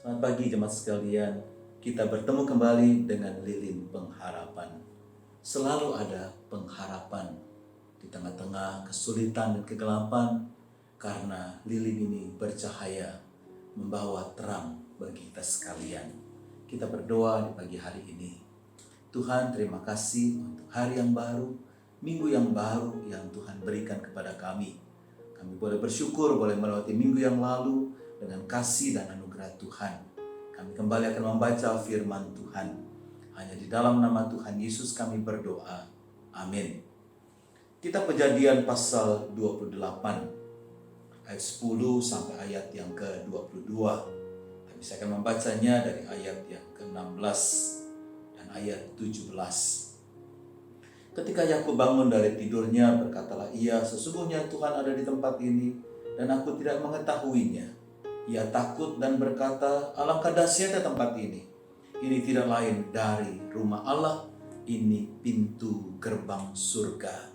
Selamat pagi jemaat sekalian. Kita bertemu kembali dengan lilin pengharapan. Selalu ada pengharapan di tengah-tengah kesulitan dan kegelapan, karena lilin ini bercahaya, membawa terang bagi kita sekalian. Kita berdoa di pagi hari ini. Tuhan, terima kasih untuk hari yang baru, minggu yang baru yang Tuhan berikan kepada kami. Kami boleh bersyukur, boleh melewati minggu yang lalu dengan kasih dan anugerah Tuhan. Kami kembali akan membaca firman Tuhan. Hanya di dalam nama Tuhan Yesus kami berdoa. Amin. Kita Kejadian pasal 28, ayat 10 sampai ayat yang ke-22. Tapi saya akan membacanya dari ayat yang ke-16 dan ayat 17. Ketika Yakub bangun dari tidurnya, berkatalah ia, sesungguhnya Tuhan ada di tempat ini dan aku tidak mengetahuinya. Ia takut dan berkata, alangkah dahsyatnya tempat ini. Ini tidak lain dari rumah Allah, ini pintu gerbang surga.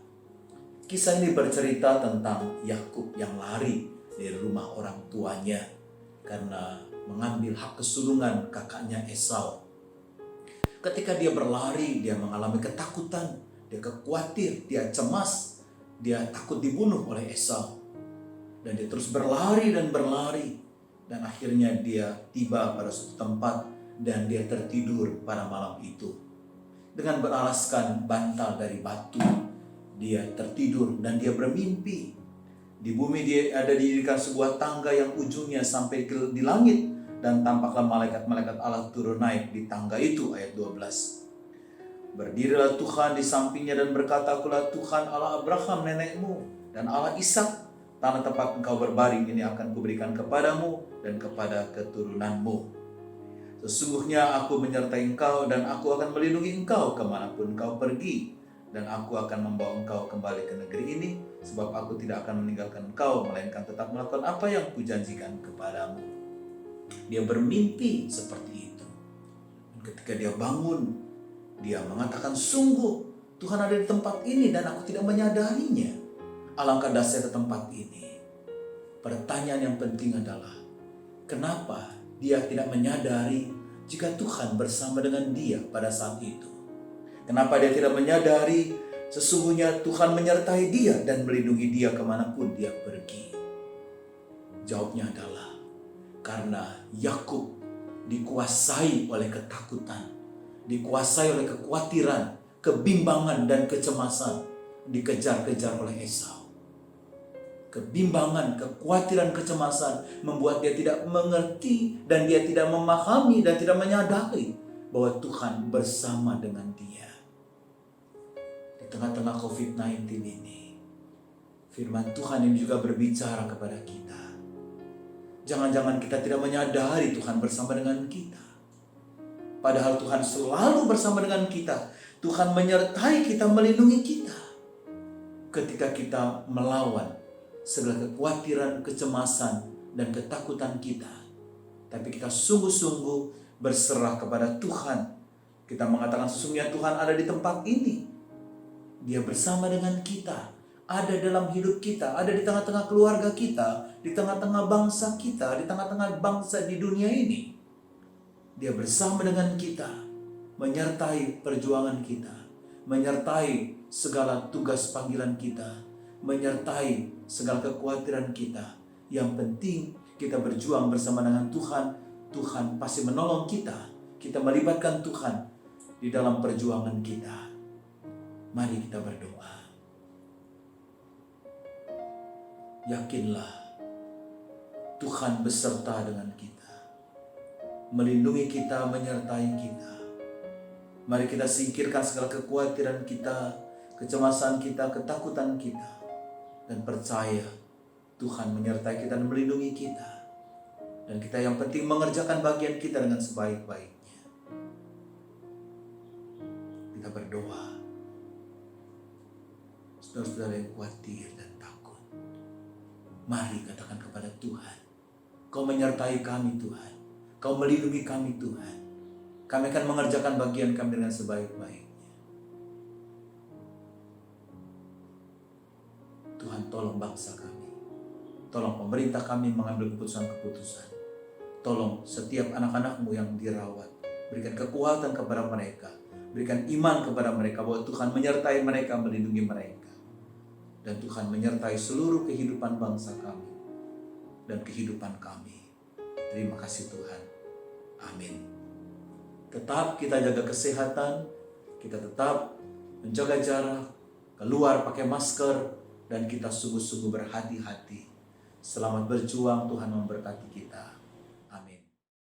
Kisah ini bercerita tentang Yakub yang lari dari rumah orang tuanya karena mengambil hak kesulungan kakaknya Esau. Ketika dia berlari, dia mengalami ketakutan, dia khawatir, dia cemas, dia takut dibunuh oleh Esau. Dan dia terus berlari dan berlari. Dan akhirnya dia tiba pada suatu tempat dan dia tertidur pada malam itu. Dengan beralaskan bantal dari batu, dia tertidur dan dia bermimpi. Di bumi dia ada didirikan sebuah tangga yang ujungnya sampai di langit. Dan tampaklah malaikat-malaikat Allah turun naik di tangga itu, ayat 12. Berdirilah Tuhan di sampingnya dan berkata, akulah Tuhan Allah Abraham nenekmu dan Allah Ishak. Tanah tempat engkau berbaring ini akan kuberikan kepadamu dan kepada keturunanmu. Sesungguhnya aku menyertai engkau dan aku akan melindungi engkau kemanapun engkau pergi. Dan aku akan membawa engkau kembali ke negeri ini, sebab aku tidak akan meninggalkan engkau, melainkan tetap melakukan apa yang kujanjikan kepadamu. Dia bermimpi seperti itu. Dan ketika dia bangun, dia mengatakan, sungguh Tuhan ada di tempat ini dan aku tidak menyadarinya. Alangkah dahsyatnya tempat ini. Pertanyaan yang penting adalah, kenapa dia tidak menyadari jika Tuhan bersama dengan dia pada saat itu? Kenapa dia tidak menyadari sesungguhnya Tuhan menyertai dia dan melindungi dia kemanapun dia pergi? Jawabnya adalah, karena Yakub dikuasai oleh ketakutan, dikuasai oleh kekhawatiran, kebimbangan dan kecemasan, dikejar-kejar oleh Esau. Kebimbangan, kekhawatiran, kecemasan membuat dia tidak mengerti dan dia tidak memahami dan tidak menyadari bahwa Tuhan bersama dengan dia. Di tengah-tengah COVID-19 ini, firman Tuhan ini juga berbicara kepada kita. Jangan-jangan kita tidak menyadari Tuhan bersama dengan kita. Padahal Tuhan selalu bersama dengan kita. Tuhan menyertai kita, melindungi kita. Ketika kita melawan segala kekhawatiran, kecemasan, dan ketakutan kita. Tapi kita sungguh-sungguh berserah kepada Tuhan. Kita mengatakan sesungguhnya Tuhan ada di tempat ini. Dia bersama dengan kita. Ada dalam hidup kita, ada di tengah-tengah keluarga kita, di tengah-tengah bangsa kita, di tengah-tengah bangsa di dunia ini. Dia bersama dengan kita, menyertai perjuangan kita, menyertai segala tugas panggilan kita, menyertai segala kekhawatiran kita. Yang penting kita berjuang bersama dengan Tuhan. Tuhan pasti menolong kita. Kita melibatkan Tuhan di dalam perjuangan kita. Mari kita berdoa. Yakinlah Tuhan beserta dengan kita, melindungi kita, menyertai kita. Mari kita singkirkan segala kekhawatiran kita, kecemasan kita, ketakutan kita, dan percaya Tuhan menyertai kita dan melindungi kita. Dan kita yang penting mengerjakan bagian kita dengan sebaik-baiknya. Kita berdoa. Saudara-saudara yang khawatir dan takut, mari katakan kepada Tuhan, Kau menyertai kami Tuhan, Kau melindungi kami Tuhan. Kami akan mengerjakan bagian kami dengan sebaik-baiknya. Tuhan tolong bangsa kami, tolong pemerintah kami mengambil keputusan-keputusan. Tolong setiap anak-anak-Mu yang dirawat, berikan kekuatan kepada mereka, berikan iman kepada mereka bahwa Tuhan menyertai mereka, melindungi mereka. Dan Tuhan menyertai seluruh kehidupan bangsa kami dan kehidupan kami. Terima kasih Tuhan. Amin. Tetap kita jaga kesehatan, kita tetap menjaga jarak, keluar pakai masker, dan kita sungguh-sungguh berhati-hati. Selamat berjuang, Tuhan memberkati kita.